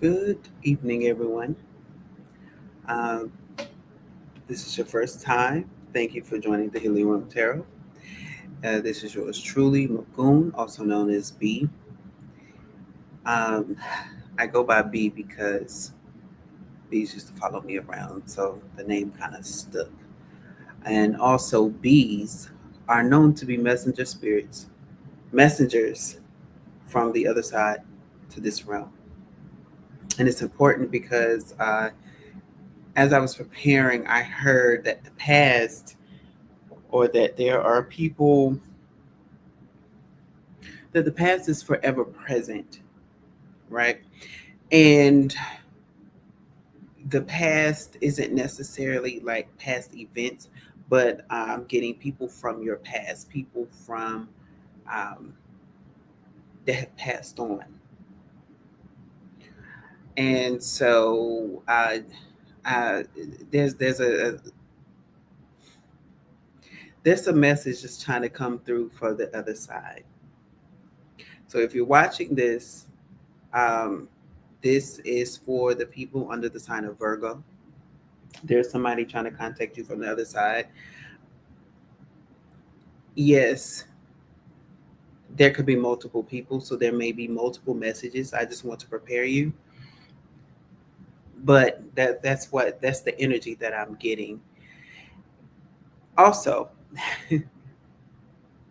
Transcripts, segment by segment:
Good evening, everyone. Um, this is your first time. Thank you for joining the Healing Room Tarot. This is yours truly, Magoon, also known as B. Um, I go by B because bees used to follow me around, so the name kind of stuck. And also, bees are known to be messenger spirits, messengers from the other side to this realm. And it's important because as I was preparing, I heard that the past or that there are people that the past is forever present, right? And the past isn't necessarily like past events, but getting people from your past, people from um, that have passed on. And so uh, there's a message just trying to come through for the other side. So if you're watching this, um, this is for the people under the sign of Virgo. There's somebody trying to contact you from the other side. Yes, there could be multiple people, so there may be multiple messages. I just want to prepare you. But that's the energy that I'm getting. Also,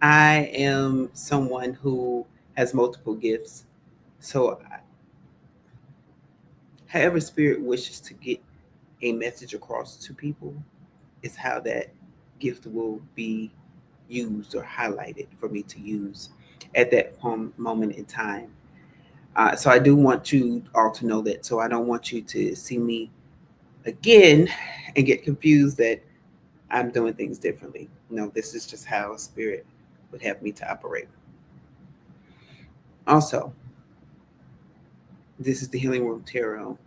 I am someone who has multiple gifts. So however spirit wishes to get a message across to people is how that gift will be used or highlighted for me to use at that moment in time. So I do want you all to know that. So I don't want you to see me again and get confused that I'm doing things differently. No, this is just how spirit would have me to operate. Also, this is the Healing Room Tarot.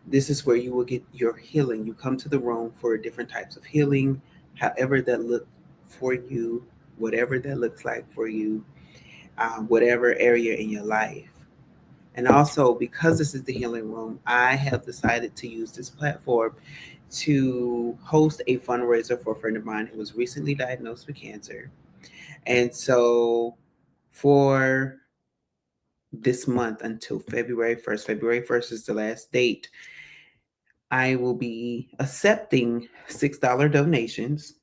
This is where you will get your healing. You come to the room for different types of healing, however that look for you, whatever that looks like for you, whatever area in your life. And also, because this is the healing room, I have decided to use this platform to host a fundraiser for a friend of mine who was recently diagnosed with cancer. And so, for this month until February 1st, February 1st is the last date, I will be accepting $6 donations.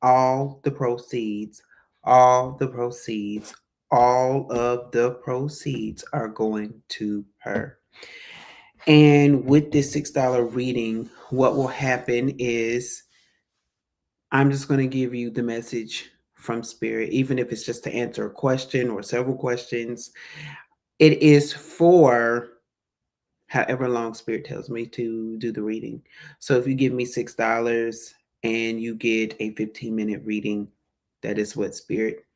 All the proceeds, all the proceeds, all of the proceeds are going to her. And with this $6 reading, what will happen is I'm just going to give you the message from Spirit, even if it's just to answer a question or several questions. It is for however long Spirit tells me to do the reading. So if you give me $6 and you get a 15-minute reading, that is what Spirit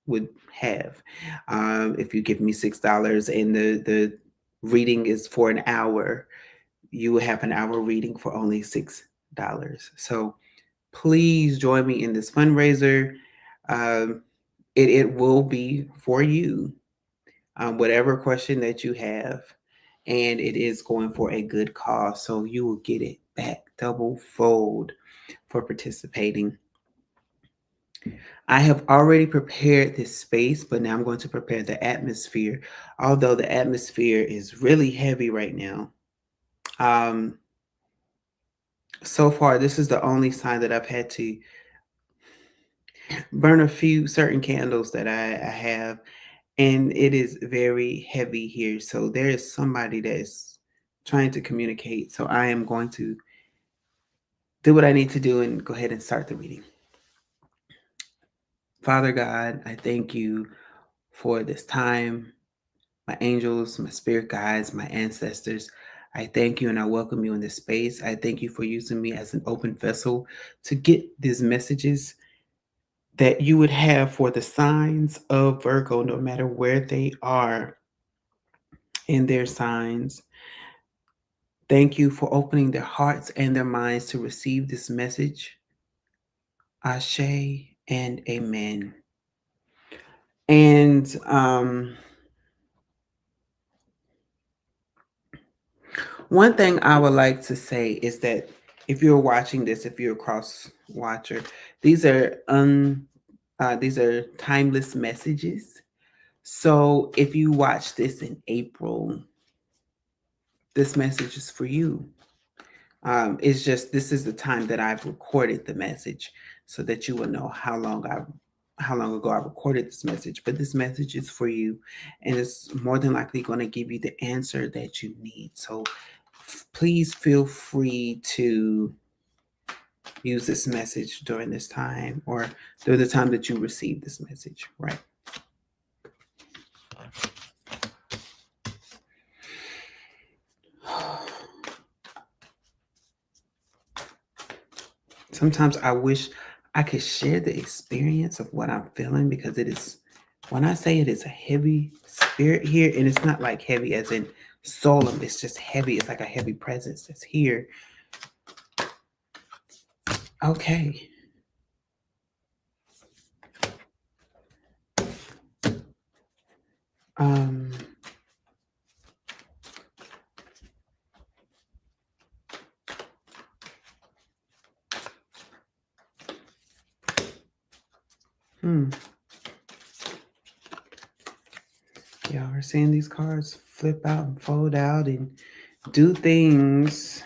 would have. If you give me $6 and the reading is for an hour, you will have an hour reading for only $6. So please join me in this fundraiser. Um, it will be for you, whatever question that you have, and it is going for a good cause. So you will get it back double fold for participating. I have already prepared this space, but now I'm going to prepare the atmosphere. Although the atmosphere is really heavy right now. Um, so far, this is the only sign that I've had to burn a few certain candles that I have, and it is very heavy here. So there is somebody that is trying to communicate. So I am going to do what I need to do and go ahead and start the reading. Father God, I thank you for this time, my angels, my spirit guides, my ancestors. I thank you and I welcome you in this space. I thank you for using me as an open vessel to get these messages that you would have for the signs of Virgo, no matter where they are in their signs. Thank you for opening their hearts and their minds to receive this message. Ashe and amen. And One thing I would like to say is that if you're watching this, if you're a cross watcher, these are these are timeless messages. So if you watch this in April, this message is for you. It's just this is the time that I've recorded the message, so that you will know how long ago I recorded this message. But this message is for you, and it's more than likely going to give you the answer that you need. So please feel free to use this message during this time, or during the time that you receive this message. Right. Sometimes I wish I could share the experience of what I'm feeling, because it is, when I say it is a heavy spirit here, and it's not like heavy as in solemn, it's just heavy. It's like a heavy presence that's here. Okay. Um, hmm. Y'all are seeing these cards flip out and fold out and do things.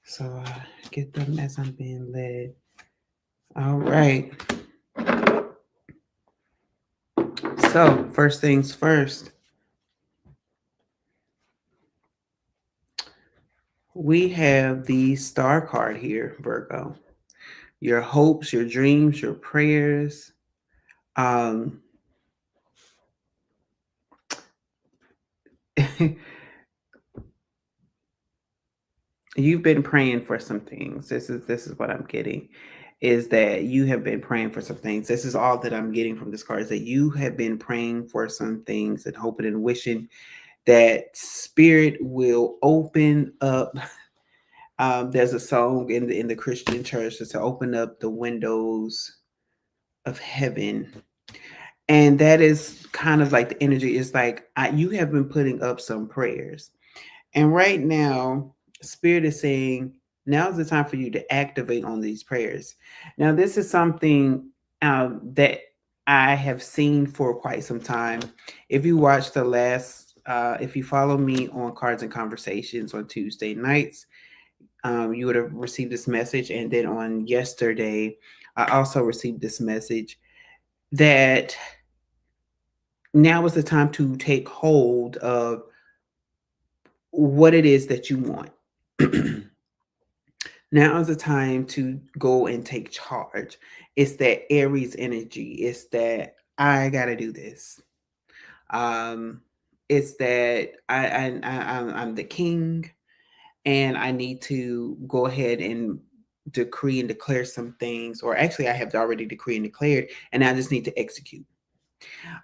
So I get them as I'm being led. All right. So, first things first, we have the star card here, Virgo. Your hopes, your dreams, your prayers. Um, you've been praying for some things. This is what I'm getting, is that you have been praying for some things. This is all that I'm getting from this card, is that you have been praying for some things and hoping and wishing that spirit will open up. There's a song in the Christian church that's to open up the windows of heaven. And that is kind of like the energy. It's like you have been putting up some prayers. And right now, Spirit is saying, now's the time for you to activate on these prayers. Now, this is something that I have seen for quite some time. If you watch the last, if you follow me on Cards and Conversations on Tuesday nights, you would have received this message. And then on yesterday, I also received this message that now is the time to take hold of what it is that you want. Now is the time to go and take charge. It's that Aries energy. It's that I gotta do this. Um, it's that I'm the king, and I need to go ahead and decree and declare some things. Or actually, I have already decreed and declared, and I just need to execute.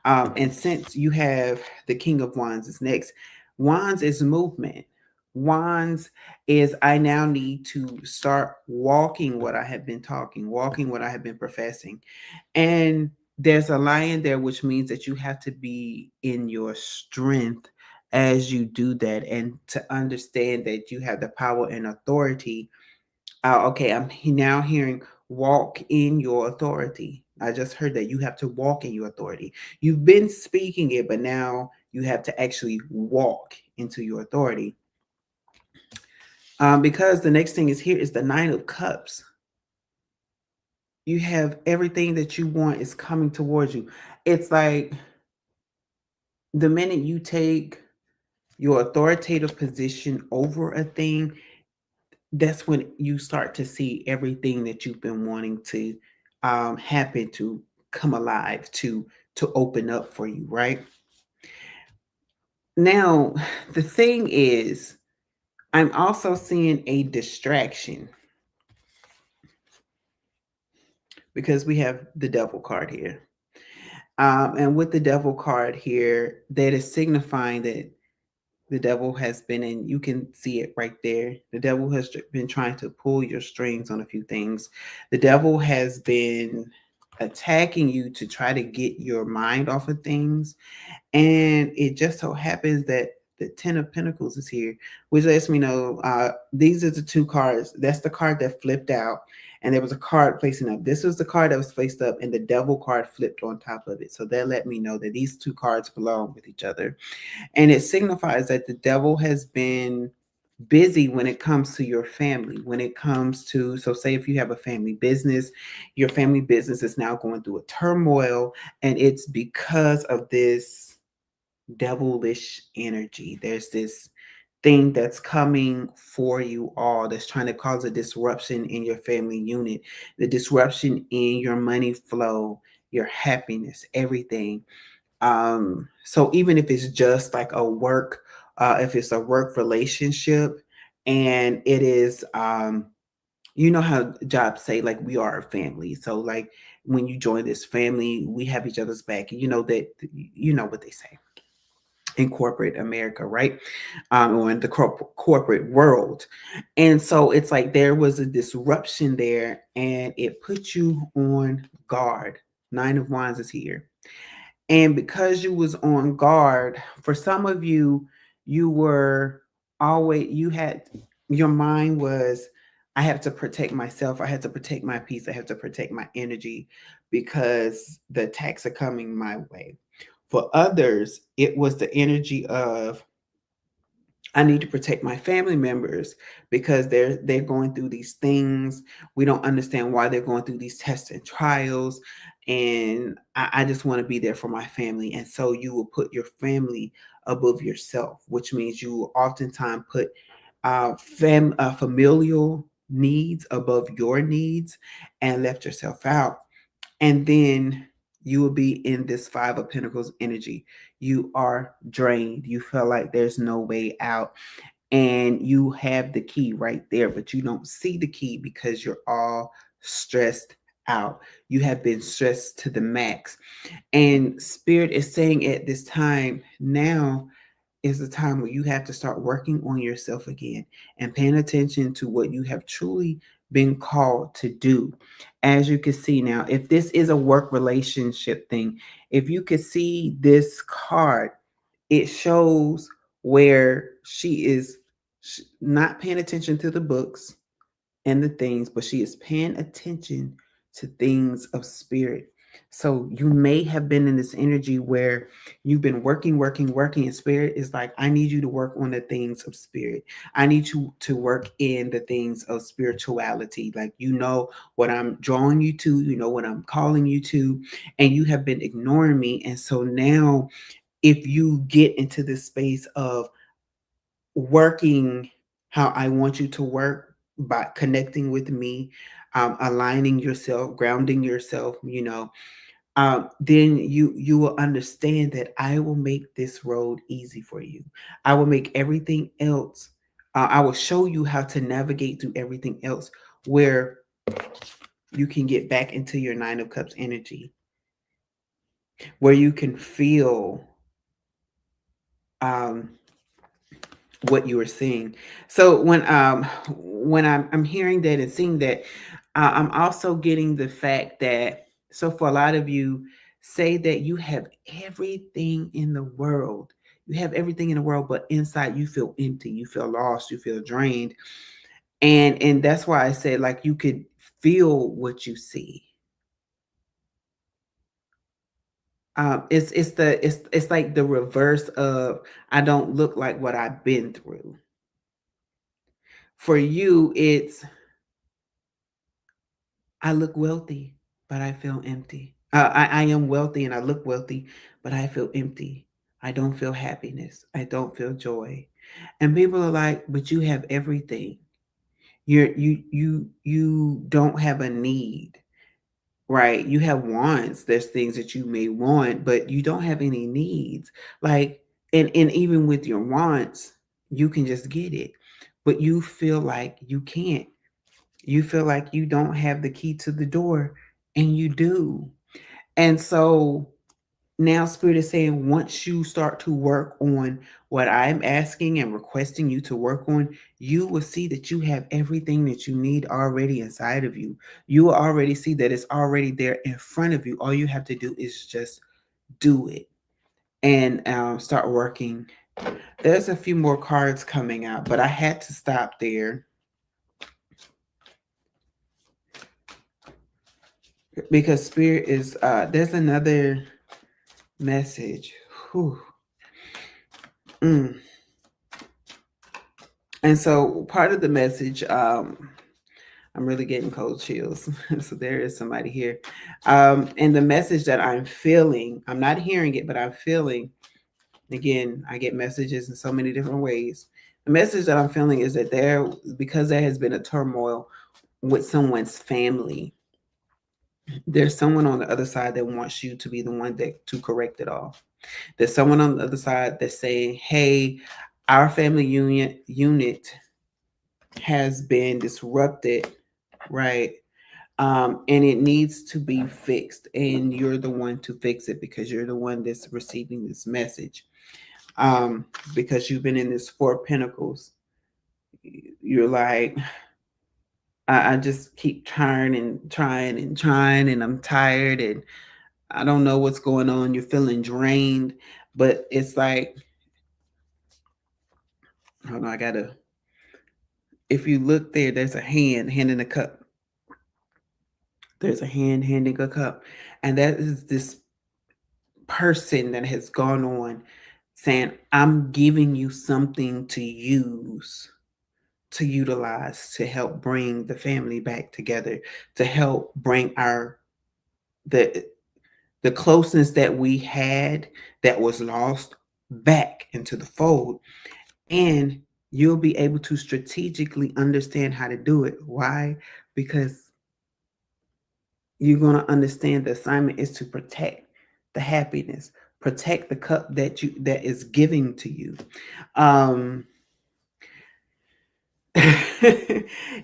And since you have the King of Wands is next, Wands is movement. Wands is I now need to start walking what I have been talking, walking what I have been professing. And there's a lion there, which means that you have to be in your strength as you do that, and to understand that you have the power and authority. Okay, I'm now hearing walk in your authority. I just heard that you have to walk in your authority. You've been speaking it, but now you have to actually walk into your authority. Because the next thing is here is the Nine of Cups. You have everything that you want is coming towards you. It's like the minute you take your authoritative position over a thing, that's when you start to see everything that you've been wanting to happen, to come alive, to open up for you, right? Now, the thing is, I'm also seeing a distraction, because we have the devil card here. And with the devil card here, that is signifying that the devil has been in, you can see it right there. The devil has been trying to pull your strings on a few things. The devil has been attacking you to try to get your mind off of things. And it just so happens that The Ten of Pentacles is here, which lets me know these are the two cards. That's the card that flipped out, and there was a card facing up. This was the card that was faced up, and the Devil card flipped on top of it. So that let me know that these two cards belong with each other. And it signifies that the Devil has been busy when it comes to your family, when it comes to, so say if you have a family business, your family business is now going through a turmoil, and it's because of this devilish energy. There's this thing that's coming for you all that's trying to cause a disruption in your family unit, the disruption in your money flow, your happiness, everything. So even if it's just like a work, if it's a work relationship, and it is, you know how jobs say like we are a family. So like when you join this family, we have each other's back. You know that, you know what they say in corporate America, right? Or in the corporate world. And so it's like there was a disruption there, and it put you on guard. Nine of Wands is here. And because you was on guard, for some of you, you were always, you had, your mind was, I have to protect myself. I have to protect my peace. I have to protect my energy because the attacks are coming my way. For others, it was the energy of, I need to protect my family members because they're going through these things. We don't understand why they're going through these tests and trials. And I just want to be there for my family. And so you will put your family above yourself, which means you will oftentimes put familial needs above your needs and left yourself out. And then you will be in this Five of Pentacles energy. You are drained. You feel like there's no way out, and you have the key right there, but you don't see the key because you're all stressed out. You have been stressed to the max. And Spirit is saying at this time, now is the time where you have to start working on yourself again and paying attention to what you have truly been called to do. As you can see now, if this is a work relationship thing, if you could see this card, it shows where she is not paying attention to the books and the things, but she is paying attention to things of spirit. So you may have been in this energy where you've been working, and spirit is like, I need you to work on the things of spirit. I need you to work in the things of spirituality. Like, you know what I'm drawing you to, you know what I'm calling you to, and you have been ignoring me. And so now, if you get into this space of working how I want you to work by connecting with me, aligning yourself, grounding yourself, then you will understand that I will make this road easy for you. I will make everything else. I will show you how to navigate through everything else, where you can get back into your Nine of Cups energy, where you can feel um, what you were seeing. So when I'm hearing that and seeing that, I'm also getting the fact that, so for a lot of you, say that you have everything in the world. You have everything in the world, but inside you feel empty, you feel lost, you feel drained. And that's why I said, like, you could feel what you see. It's like the reverse of, I don't look like what I've been through. For you, it's, I look wealthy, but I feel empty. I am wealthy and I look wealthy, but I feel empty. I don't feel happiness. I don't feel joy. And people are like, but you have everything. You don't have a need, right? You have wants. There's things that you may want, but you don't have any needs. Like, and even with your wants, you can just get it, but you feel like you can't. You feel like you don't have the key to the door, and you do. And so now Spirit is saying, once you start to work on what I'm asking and requesting you to work on, you will see that you have everything that you need already inside of you. You will already see that it's already there in front of you. All you have to do is just do it, and start working There's a few more cards coming out, but I had to stop there because spirit is there's another message. Whew. Mm. And so part of the message, I'm really getting cold chills. So there is somebody here. And the message that I'm feeling, I'm not hearing it, but I'm feeling, again, I get messages in so many different ways. The message that I'm feeling is that because there has been a turmoil with someone's family, there's someone on the other side that wants you to be the one that to correct it all. There's someone on the other side that's saying, hey, our family unit has been disrupted, right? And it needs to be fixed, and you're the one to fix it because you're the one that's receiving this message. Because you've been in this Four of Pentacles, you're like, I just keep trying and trying and trying, and I'm tired, and I don't know what's going on. You're feeling drained, but it's like, hold on, I gotta. If you look there, there's a hand handing a cup. There's a hand handing a cup, and that is this person that has gone on saying, I'm giving you something to use, to utilize, to help bring the family back together, to help bring the the closeness that we had that was lost back into the fold. And you'll be able to strategically understand how to do it. Why? Because you're going to understand the assignment is to protect the happiness, protect the cup that is giving to you. um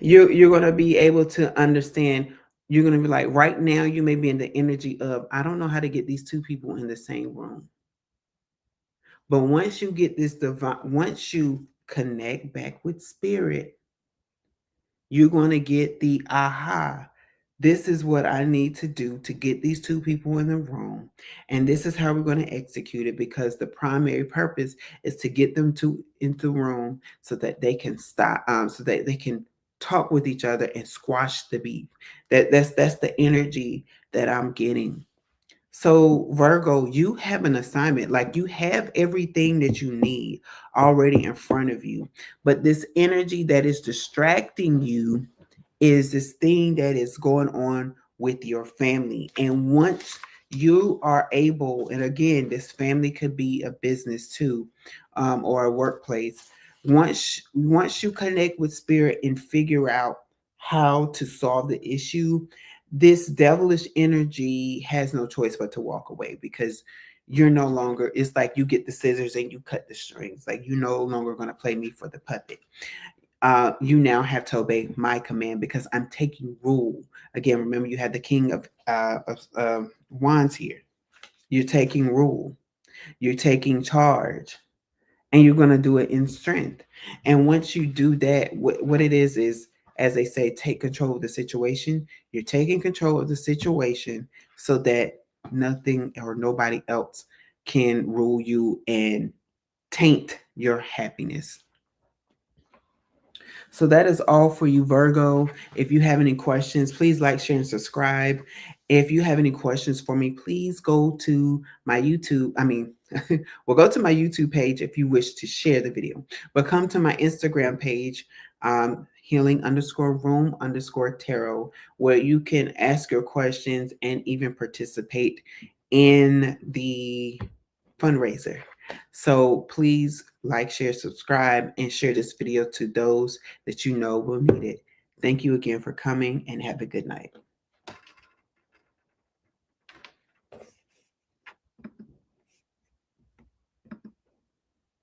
you're going to be able to understand. You're going to be like, right now you may be in the energy of, I don't know how to get these two people in the same room. But once you get this divine, once you connect back with spirit, you're going to get the aha. This is what I need to do to get these two people in the room. And this is how we're going to execute it, because the primary purpose is to get them to into the room so that they can stop, so that they can talk with each other and squash the beef. That's the energy that I'm getting. So, Virgo, you have an assignment. Like, you have everything that you need already in front of you. But this energy that is distracting you is this thing that is going on with your family. And once you are able, and again, this family could be a business too, or a workplace. Once you connect with spirit and figure out how to solve the issue, this devilish energy has no choice but to walk away, because you're no longer, it's like you get the scissors and you cut the strings. Like, you're no longer going to play me for the puppet. You now have to obey my command, because I'm taking rule. Again, remember, you had the king of wands here. You're taking rule. You're taking charge, and you're going to do it in strength. And once you do that, what it is, as they say, take control of the situation. You're taking control of the situation so that nothing or nobody else can rule you and taint your happiness. So that is all for you, Virgo. If you have any questions, please like, share, and subscribe. If you have any questions for me, please go to my YouTube. Well, go to my YouTube page if you wish to share the video. But come to my Instagram page, healing_room_tarot, where you can ask your questions and even participate in the fundraiser. So please like, share, subscribe, and share this video to those that you know will need it. Thank you again for coming, and have a good night.